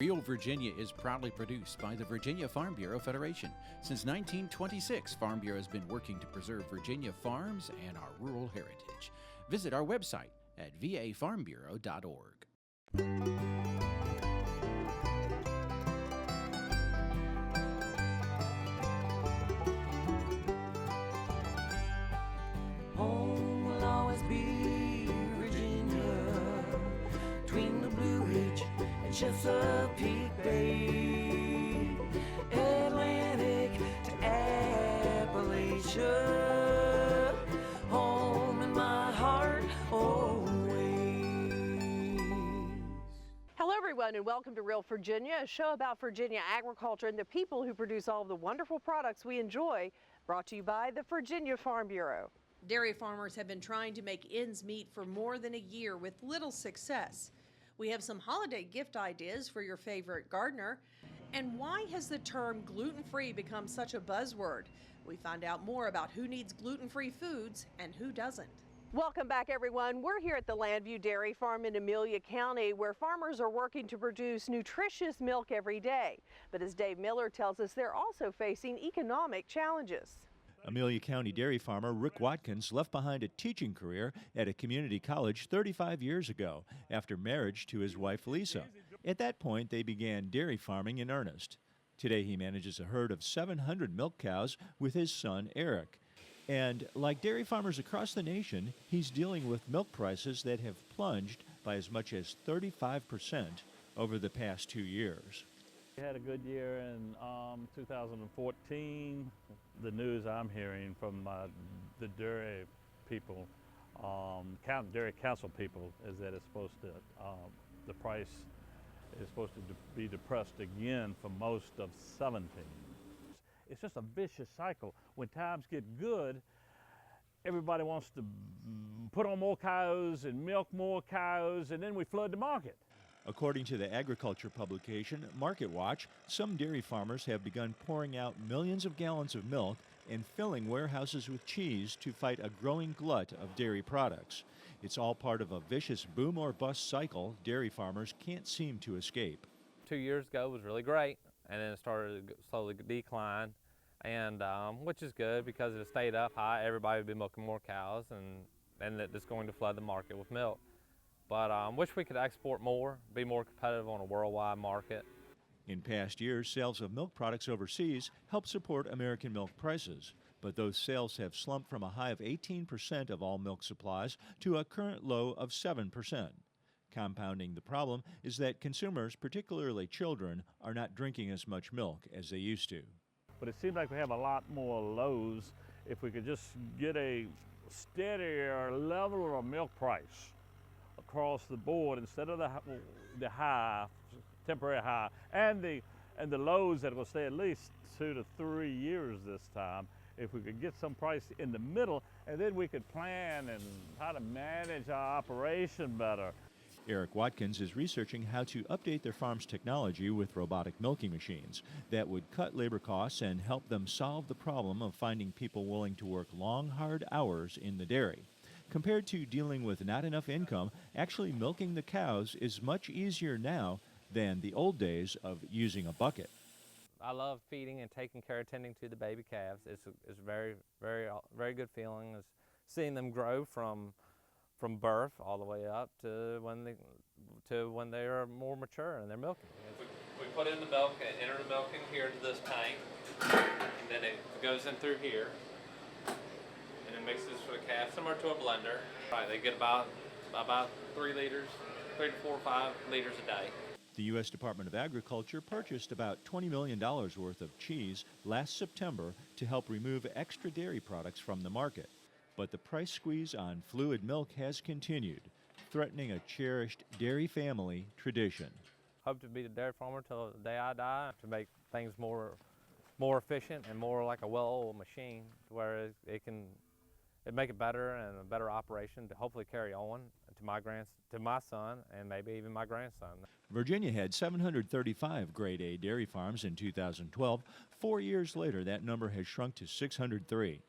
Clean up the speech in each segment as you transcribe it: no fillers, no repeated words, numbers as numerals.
Real Virginia is proudly produced by the Virginia Farm Bureau Federation. Since 1926, Farm Bureau has been working to preserve Virginia farms and our rural heritage. Visit our website at vafarmbureau.org. Home will always be Virginia, between the Blue Ridge and Chesapeake Bay, Atlantic to Appalachia, home in my heart always. Hello everyone and welcome to Real Virginia, a show about Virginia agriculture and the people who produce all of the wonderful products we enjoy, brought to you by the Virginia Farm Bureau. Dairy farmers have been trying to make ends meet for more than a year with little success. We have some holiday gift ideas for your favorite gardener. And why has the term gluten-free become such a buzzword? We find out more about who needs gluten-free foods and who doesn't. Welcome back, everyone. We're here at the Landview Dairy Farm in Amelia County, where farmers are working to produce nutritious milk every day. But as Dave Miller tells us, they're also facing economic challenges. Amelia County dairy farmer Rick Watkins left behind a teaching career at a community college 35 years ago after marriage to his wife Lisa. At that point, they began dairy farming in earnest. Today, he manages a herd of 700 milk cows with his son Eric. And like dairy farmers across the nation, he's dealing with milk prices that have plunged by as much as 35% over the past 2 years. We had a good year in 2014. The news I'm hearing from the dairy people, dairy council people, is that it's supposed to, the price is supposed to be depressed again for most of 17. It's just a vicious cycle. When times get good, everybody wants to put on more cows and milk more cows, and then we flood the market. According to the agriculture publication Market Watch, some dairy farmers have begun pouring out millions of gallons of milk and filling warehouses with cheese to fight a growing glut of dairy products. It's all part of a vicious boom or bust cycle dairy farmers can't seem to escape. 2 years ago was really great, and then it started to slowly decline, and which is good because it stayed up high. Everybody would be milking more cows, and it's going to flood the market with milk. But wish we could export more, be more competitive on a worldwide market. In past years, sales of milk products overseas helped support American milk prices, but those sales have slumped from a high of 18% of all milk supplies to a current low of 7%. Compounding the problem is that consumers, particularly children, are not drinking as much milk as they used to. But it seems like we have a lot more lows if we could just get a steadier level of milk price across the board instead of the high, temporary high, and the lows that will stay at least 2 to 3 years this time. If we could get some price in the middle, and then we could plan and how to manage our operation better. Eric Watkins is researching how to update their farm's technology with robotic milking machines that would cut labor costs and help them solve the problem of finding people willing to work long, hard hours in the dairy. Compared to dealing with not enough income, actually milking the cows is much easier now than the old days of using a bucket. I love feeding and taking care, tending to the baby calves. It's very, very, very good feeling is seeing them grow from birth all the way up to when they are more mature and they're milking. We put in the milk and enter the milk in here into this tank, and then it goes in through here. And it mixes for the calf, similar to a blender. Right, they get about 3 liters, 3 to 4 or 5 liters a day. The U.S. Department of Agriculture purchased about $20 million worth of cheese last September to help remove extra dairy products from the market. But the price squeeze on fluid milk has continued, threatening a cherished dairy family tradition. Hope to be the dairy farmer till the day I die, to make things more efficient and more like a well-oiled machine, where it make it better and a better operation to hopefully carry on to my son and maybe even my grandson. Virginia had 735 grade A dairy farms in 2012. 4 years later, that number has shrunk to 603.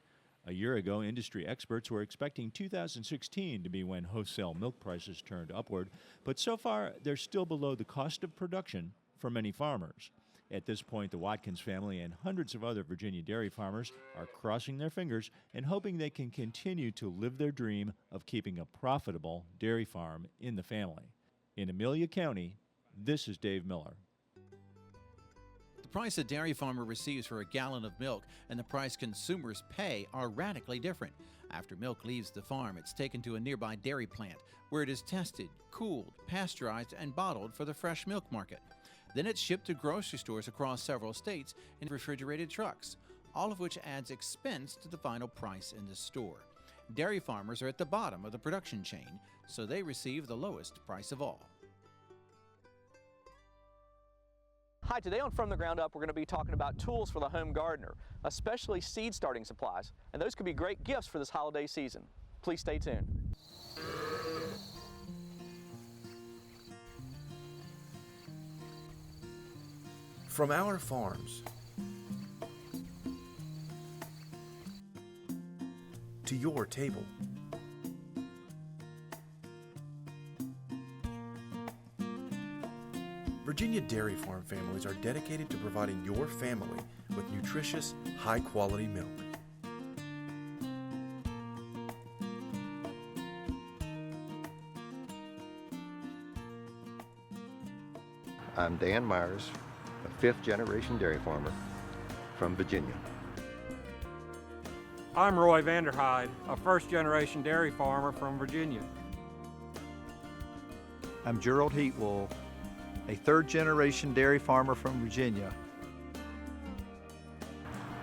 A year ago, industry experts were expecting 2016 to be when wholesale milk prices turned upward, but so far they're still below the cost of production for many farmers. At this point, the Watkins family and hundreds of other Virginia dairy farmers are crossing their fingers and hoping they can continue to live their dream of keeping a profitable dairy farm in the family. In Amelia County, this is Dave Miller. The price a dairy farmer receives for a gallon of milk and the price consumers pay are radically different. After milk leaves the farm, it's taken to a nearby dairy plant where it is tested, cooled, pasteurized, and bottled for the fresh milk market. Then it's shipped to grocery stores across several states in refrigerated trucks, all of which adds expense to the final price in the store. Dairy farmers are at the bottom of the production chain, so they receive the lowest price of all. Hi, today on From the Ground Up, we're going to be talking about tools for the home gardener, especially seed starting supplies, and those could be great gifts for this holiday season. Please stay tuned. From our farms to your table, Virginia dairy farm families are dedicated to providing your family with nutritious, high-quality milk. I'm Dan Myers, a fifth-generation dairy farmer from Virginia. I'm Roy Vanderhyde, a first-generation dairy farmer from Virginia. I'm Gerald Heatwool, a third-generation dairy farmer from Virginia.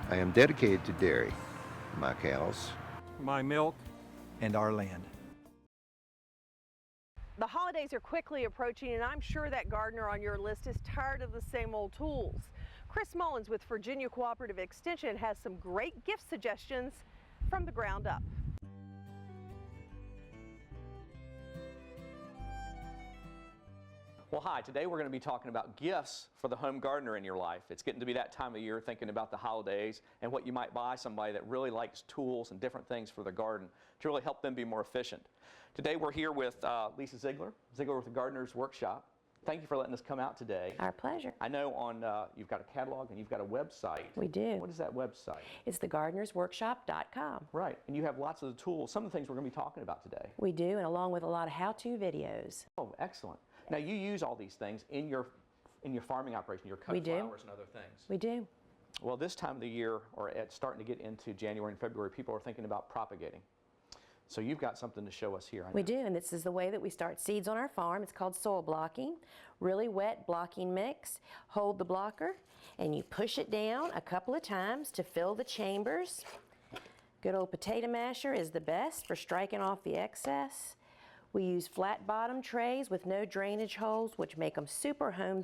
I am dedicated to dairy, my cows, My milk, and our land. The holidays are quickly approaching, and I'm sure that gardener on your list is tired of the same old tools. Chris Mullins with Virginia Cooperative Extension has some great gift suggestions from the ground up. Well, hi, today we're going to be talking about gifts for the home gardener in your life. It's getting to be that time of year, thinking about the holidays and what you might buy somebody that really likes tools and different things for the garden to really help them be more efficient. Today we're here with Lisa Ziegler with the Gardener's Workshop. Thank you for letting us come out today. Our pleasure. I know you've got a catalog and you've got a website. We do. What is that website? It's thegardenersworkshop.com. Right, and you have lots of the tools, some of the things we're going to be talking about today. We do, and along with a lot of how-to videos. Oh, excellent. Now you use all these things in your farming operation, your cut flowers and other things. We do. Well, this time of the year, or it's starting to get into January and February, people are thinking about propagating. So you've got something to show us here. We do, and this is the way that we start seeds on our farm. It's called soil blocking. Really wet blocking mix. Hold the blocker, and you push it down a couple of times to fill the chambers. Good old potato masher is the best for striking off the excess. We use flat bottom trays with no drainage holes, which make them super home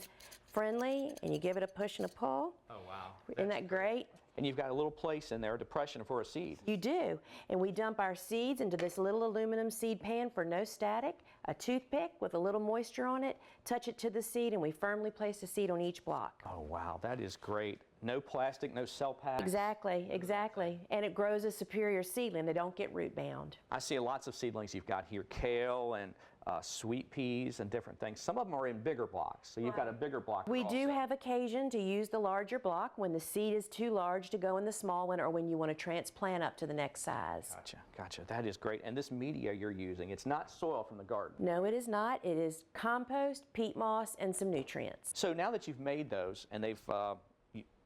friendly, and you give it a push and a pull. Oh, wow. Isn't that great? And you've got a little place in there, a depression for a seed. You do, and we dump our seeds into this little aluminum seed pan for no static, a toothpick with a little moisture on it, touch it to the seed, and we firmly place the seed on each block. Oh, wow, that is great. No plastic, no cell packs. Exactly, exactly. And it grows a superior seedling. They don't get root bound. I see lots of seedlings you've got here, kale and sweet peas and different things. Some of them are in bigger blocks, so you've got a bigger block. We do have occasion to use the larger block when the seed is too large to go in the small one or when you want to transplant up to the next size. Gotcha, gotcha. That is great. And this media you're using, it's not soil from the garden. No, it is not. It is compost, peat moss, and some nutrients. So now that you've made those and they've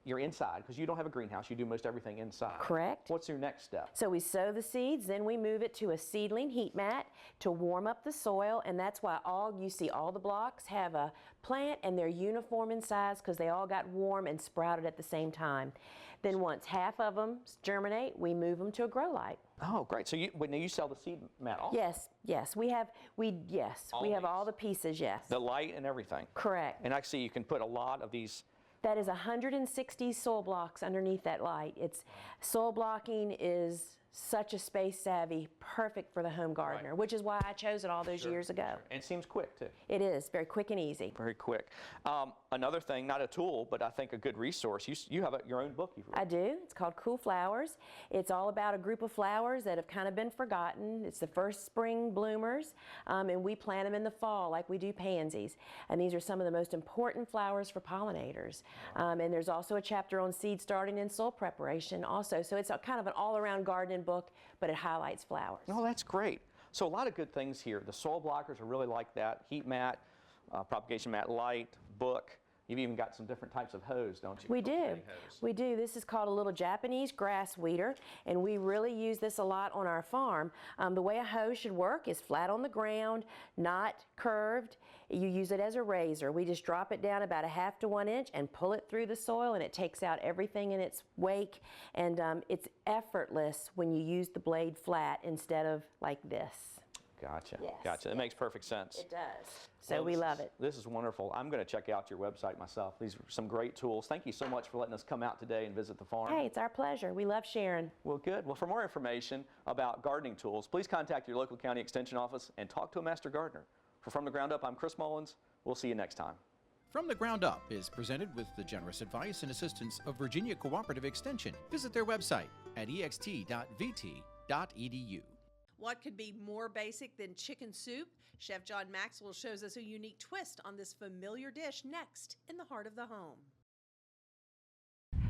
you're inside, because you don't have a greenhouse, you do most everything inside. Correct. What's your next step? So we sow the seeds, then we move it to a seedling heat mat to warm up the soil, and that's why you see all the blocks have a plant and they're uniform in size because they all got warm and sprouted at the same time. Then once half of them germinate, we move them to a grow light. Oh, great. So now you sell the seed mat also? Yes, we have all the pieces, yes. The light and everything? Correct. And I see you can put a lot of these. That is 160 soil blocks underneath that light. Soil blocking is such a space savvy, perfect for the home gardener, which is why I chose it all those years ago. And it seems quick too. It is very quick and easy. Very quick. Another thing, not a tool, but I think a good resource. You have your own book you've written. I do. It's called Cool Flowers. It's all about a group of flowers that have kind of been forgotten. It's the first spring bloomers, and we plant them in the fall like we do pansies. And these are some of the most important flowers for pollinators. And there's also a chapter on seed starting and soil preparation also. So it's a kind of an all-around gardening book, but it highlights flowers. Oh, that's great. So a lot of good things here. The soil blockers are really like that. Heat mat, propagation mat light, book. You've even got some different types of hose, don't you? We do. We do. This is called a little Japanese grass weeder, and we really use this a lot on our farm. The way a hose should work is flat on the ground, not curved. You use it as a razor. We just drop it down about 1/2 to 1 inch and pull it through the soil, and it takes out everything in its wake. And it's effortless when you use the blade flat instead of like this. Gotcha. Yes. Gotcha. That makes perfect sense. It does. So we love it. This is wonderful. I'm going to check out your website myself. These are some great tools. Thank you so much for letting us come out today and visit the farm. Hey, it's our pleasure. We love sharing. Well, good. Well, for more information about gardening tools, please contact your local county extension office and talk to a master gardener. For From the Ground Up, I'm Chris Mullins. We'll see you next time. From the Ground Up is presented with the generous advice and assistance of Virginia Cooperative Extension. Visit their website at ext.vt.edu. What could be more basic than chicken soup? Chef John Maxwell shows us a unique twist on this familiar dish next in the heart of the home.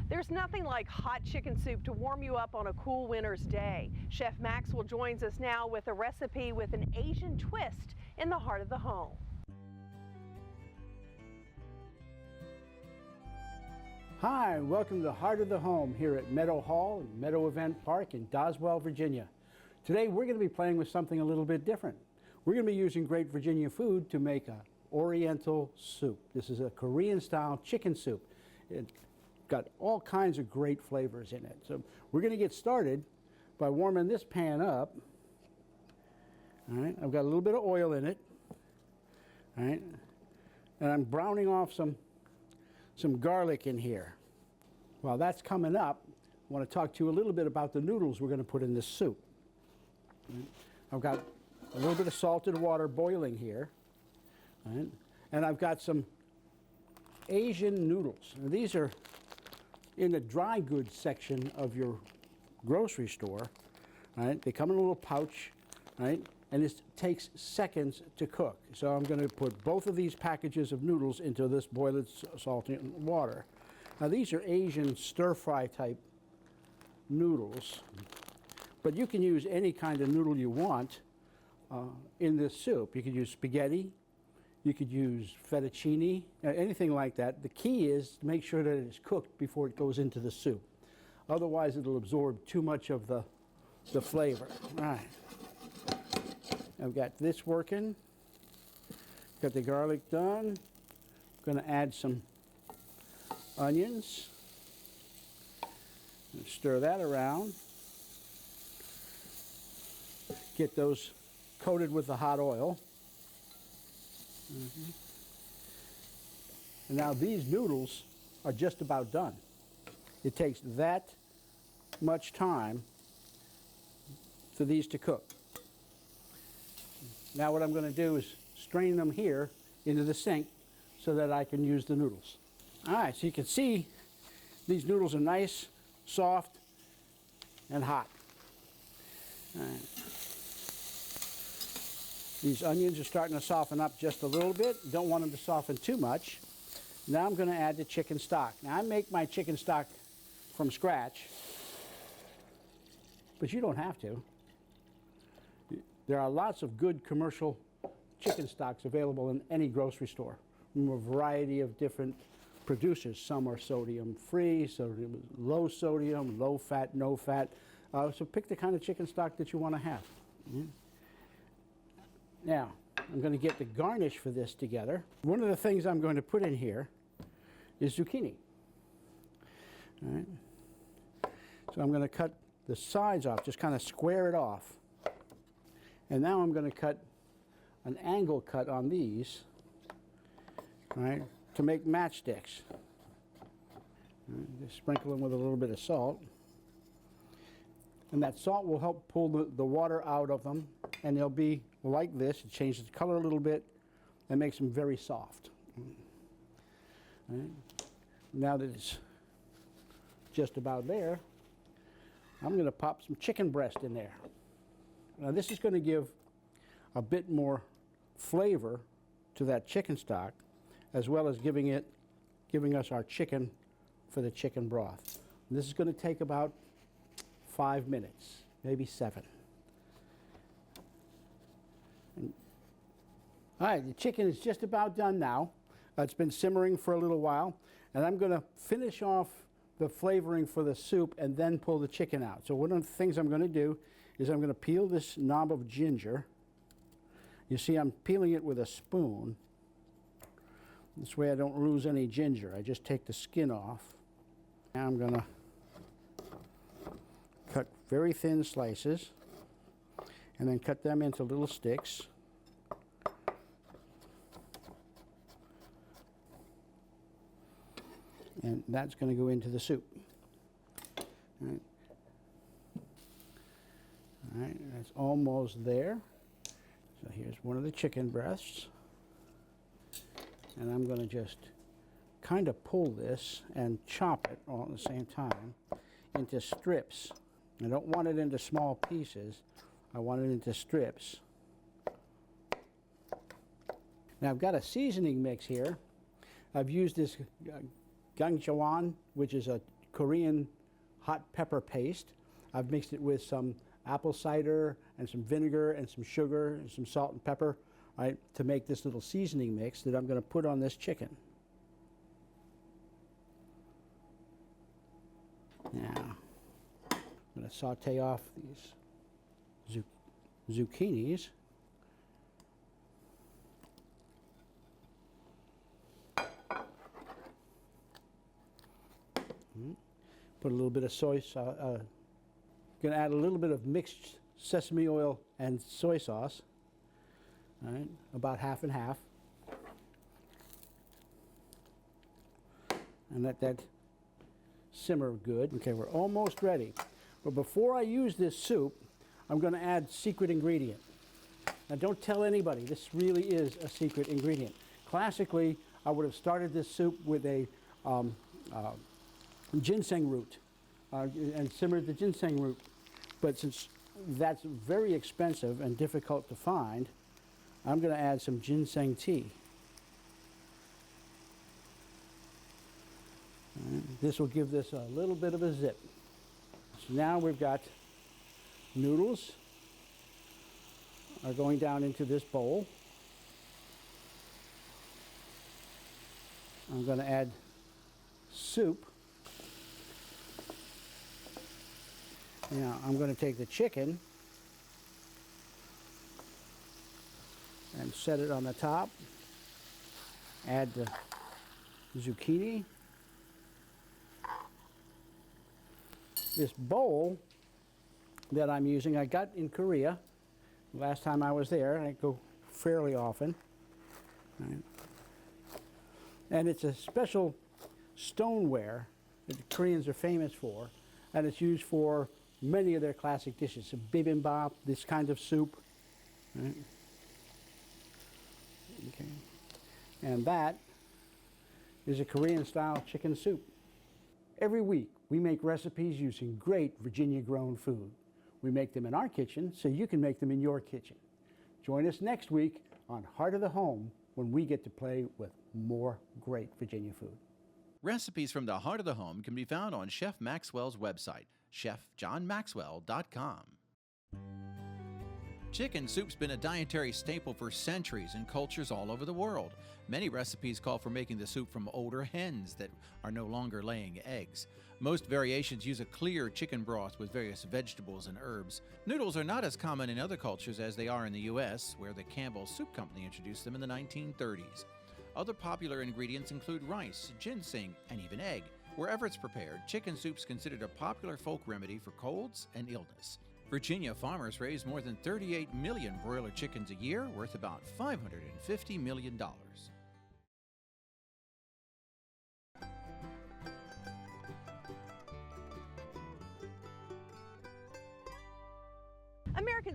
There's nothing like hot chicken soup to warm you up on a cool winter's day. Chef Maxwell joins us now with a recipe with an Asian twist in the heart of the home. Hi, welcome to the Heart of the Home here at Meadow Hall and Meadow Event Park in Doswell, Virginia. Today we're going to be playing with something a little bit different. We're going to be using great Virginia food to make an Oriental soup. This is a Korean-style chicken soup. It's got all kinds of great flavors in it. So we're going to get started by warming this pan up. All right, I've got a little bit of oil in it. All right, and I'm browning off some garlic in here. While that's coming up, I want to talk to you a little bit about the noodles we're going to put in this soup. I've got a little bit of salted water boiling here, right? And I've got some Asian noodles. Now, these are in the dry goods section of your grocery store. Right? They come in a little pouch, right? And this takes seconds to cook. So I'm going to put both of these packages of noodles into this boiling salted water. Now these are Asian stir-fry type noodles, but you can use any kind of noodle you want in this soup. You could use spaghetti, you could use fettuccine, anything like that. The key is to make sure that it is cooked before it goes into the soup. Otherwise it'll absorb too much of the flavor. All right. I've got this working. Got the garlic done. I'm going to add some onions. Stir that around. Get those coated with the hot oil. And now these noodles are just about done. It takes that much time for these to cook. Now what I'm going to do is strain them here into the sink so that I can use the noodles. All right, so you can see these noodles are nice, soft, and hot. All right. These onions are starting to soften up just a little bit. Don't want them to soften too much. Now I'm going to add the chicken stock. Now I make my chicken stock from scratch, but you don't have to. There are lots of good commercial chicken stocks available in any grocery store from a variety of different producers. Some are sodium free, sodium, low sodium, low fat, no fat. So pick the kind of chicken stock that you want to have. Now, I'm going to get the garnish for this together. One of the things I'm going to put in here is zucchini. All right. So I'm going to cut the sides off, just kind of square it off. And now I'm going to cut an angle cut on these, right, to make matchsticks. Just sprinkle them with a little bit of salt. And that salt will help pull the water out of them, and they'll be like this. It changes the color a little bit and makes them very soft. All right. Now that it's just about there, I'm going to pop some chicken breast in there. Now this is going to give a bit more flavor to that chicken stock, as well as giving us our chicken for the chicken broth. And this is going to take about 5 minutes, maybe 7. All right, the chicken is just about done now. It's been simmering for a little while, and I'm going to finish off the flavoring for the soup and then pull the chicken out. So one of the things I'm going to do is I'm going to peel this knob of ginger. You see, I'm peeling it with a spoon. This way I don't lose any ginger. I just take the skin off. Now I'm going to cut very thin slices and then cut them into little sticks. And that's going to go into the soup. All right. All right, that's almost there. So here's one of the chicken breasts. And I'm going to just kind of pull this and chop it all at the same time into strips. I don't want it into small pieces. I want it into strips. Now I've got a seasoning mix here. I've used this gangjeon, which is a Korean hot pepper paste. I've mixed it with some apple cider and some vinegar and some sugar and some salt and pepper, right, to make this little seasoning mix that I'm going to put on this chicken. Now, I'm going to saute off these zucchinis. Put a little bit of soy sauce. Going to add a little bit of mixed sesame oil and soy sauce. All right, about half and half. And let that simmer good. Okay, we're almost ready. But before I use this soup, I'm going to add secret ingredient. Now don't tell anybody, this really is a secret ingredient. Classically, I would have started this soup with a ginseng root and simmered the ginseng root. But since that's very expensive and difficult to find, I'm going to add some ginseng tea. This will give this a little bit of a zip. So now we've got noodles are going down into this bowl. I'm going to add soup. Now I'm going to take the chicken and set it on the top. Add the zucchini. This bowl that I'm using, I got in Korea. Last time I was there, I go fairly often. Right. And it's a special stoneware that the Koreans are famous for, and it's used for many of their classic dishes. So bibimbap, this kind of soup. Right. Okay. And that is a Korean-style chicken soup. Every week, we make recipes using great Virginia-grown food. We make them in our kitchen so you can make them in your kitchen. Join us next week on Heart of the Home when we get to play with more great Virginia food. Recipes from the Heart of the Home can be found on Chef Maxwell's website, chefjohnmaxwell.com. Chicken soup's been a dietary staple for centuries in cultures all over the world. Many recipes call for making the soup from older hens that are no longer laying eggs. Most variations use a clear chicken broth with various vegetables and herbs. Noodles are not as common in other cultures as they are in the U.S., where the Campbell Soup Company introduced them in the 1930s. Other popular ingredients include rice, ginseng, and even egg. Wherever it's prepared, chicken soup's considered a popular folk remedy for colds and illness. Virginia farmers raise more than 38 million broiler chickens a year, worth about $550 million.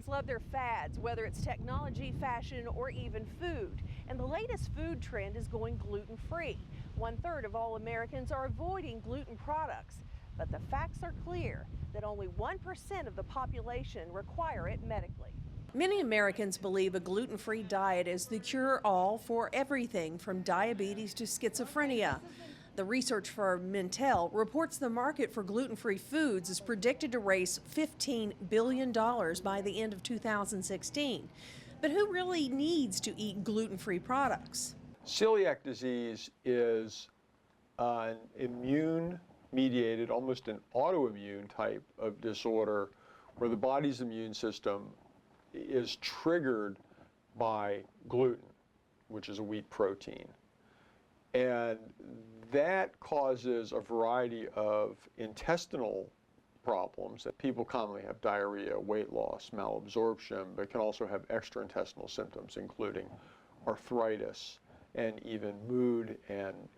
Americans love their fads, whether it's technology, fashion, or even food. And the latest food trend is going gluten-free. 1/3 of all Americans are avoiding gluten products. But the facts are clear that only 1% of the population require it medically. Many Americans believe a gluten-free diet is the cure-all for everything from diabetes to schizophrenia. The research firm Mintel reports the market for gluten-free foods is predicted to raise $15 billion by the end of 2016. But who really needs to eat gluten-free products? Celiac disease is an immune-mediated, almost an autoimmune type of disorder where the body's immune system is triggered by gluten, which is a wheat protein. And that causes a variety of intestinal problems. That people commonly have diarrhea, weight loss, malabsorption, but can also have extraintestinal symptoms, including arthritis and even mood and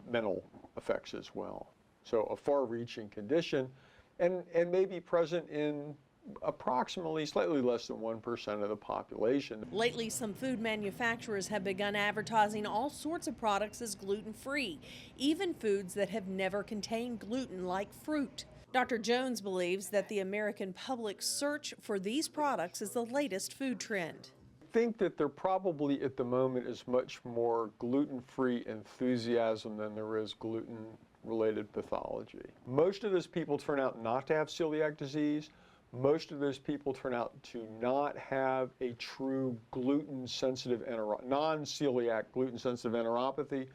mental effects as well. So a far-reaching condition and may be present in approximately slightly less than 1% of the population. Lately, some food manufacturers have begun advertising all sorts of products as gluten-free, even foods that have never contained gluten, like fruit. Dr. Jones believes that the American public's search for these products is the latest food trend. I think that there probably at the moment is much more gluten-free enthusiasm than there is gluten-related pathology. Most of those people turn out not to have celiac disease. Most of those people turn out to not have a true gluten-sensitive, non-celiac gluten-sensitive enteropathy.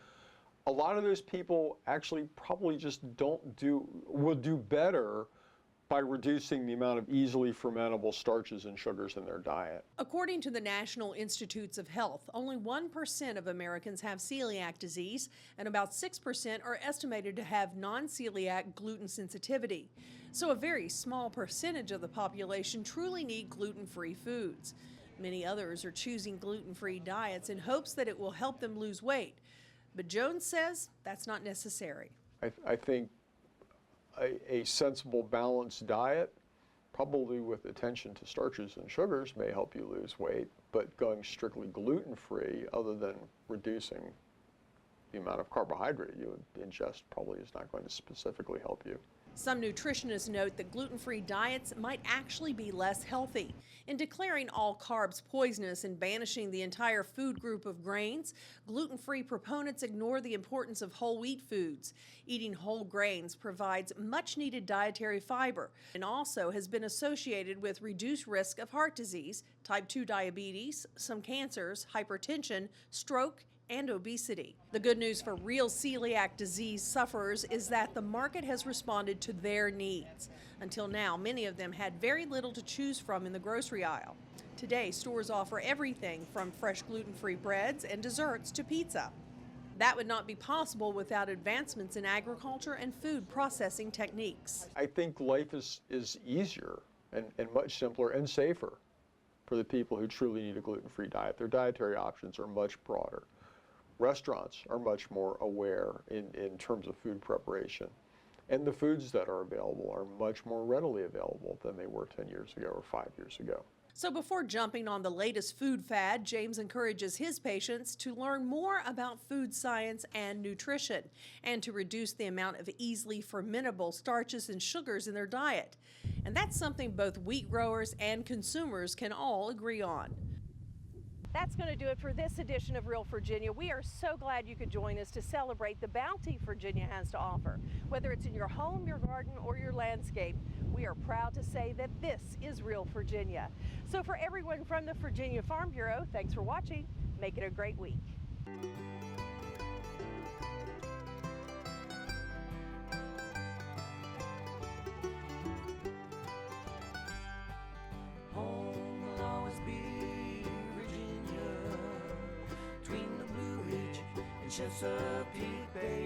A lot of those people actually probably just will do better by reducing the amount of easily fermentable starches and sugars in their diet. According to the National Institutes of Health, only 1% of Americans have celiac disease, and about 6% are estimated to have non-celiac gluten sensitivity. So a very small percentage of the population truly need gluten-free foods. Many others are choosing gluten-free diets in hopes that it will help them lose weight. But Jones says that's not necessary. I think a sensible, balanced diet, probably with attention to starches and sugars, may help you lose weight, but going strictly gluten-free, other than reducing the amount of carbohydrate you ingest, probably is not going to specifically help you. Some nutritionists note that gluten-free diets might actually be less healthy. In declaring all carbs poisonous and banishing the entire food group of grains, gluten-free proponents ignore the importance of whole wheat foods. Eating whole grains provides much-needed dietary fiber and also has been associated with reduced risk of heart disease, type 2 diabetes, some cancers, hypertension, stroke, and obesity. The good news for real celiac disease sufferers is that the market has responded to their needs. Until now, many of them had very little to choose from in the grocery aisle. Today, stores offer everything from fresh gluten-free breads and desserts to pizza. That would not be possible without advancements in agriculture and food processing techniques. I think life is easier and much simpler and safer for the people who truly need a gluten-free diet. Their dietary options are much broader. Restaurants are much more aware in terms of food preparation. And the foods that are available are much more readily available than they were 10 years ago or 5 years ago. So before jumping on the latest food fad, James encourages his patients to learn more about food science and nutrition and to reduce the amount of easily fermentable starches and sugars in their diet. And that's something both wheat growers and consumers can all agree on. That's going to do it for this edition of Real Virginia. We are so glad you could join us to celebrate the bounty Virginia has to offer. Whether it's in your home, your garden, or your landscape, we are proud to say that this is Real Virginia. So for everyone from the Virginia Farm Bureau, thanks for watching. Make it a great week. Home will always be Virginia, between the Blue Ridge and Chesapeake Bay.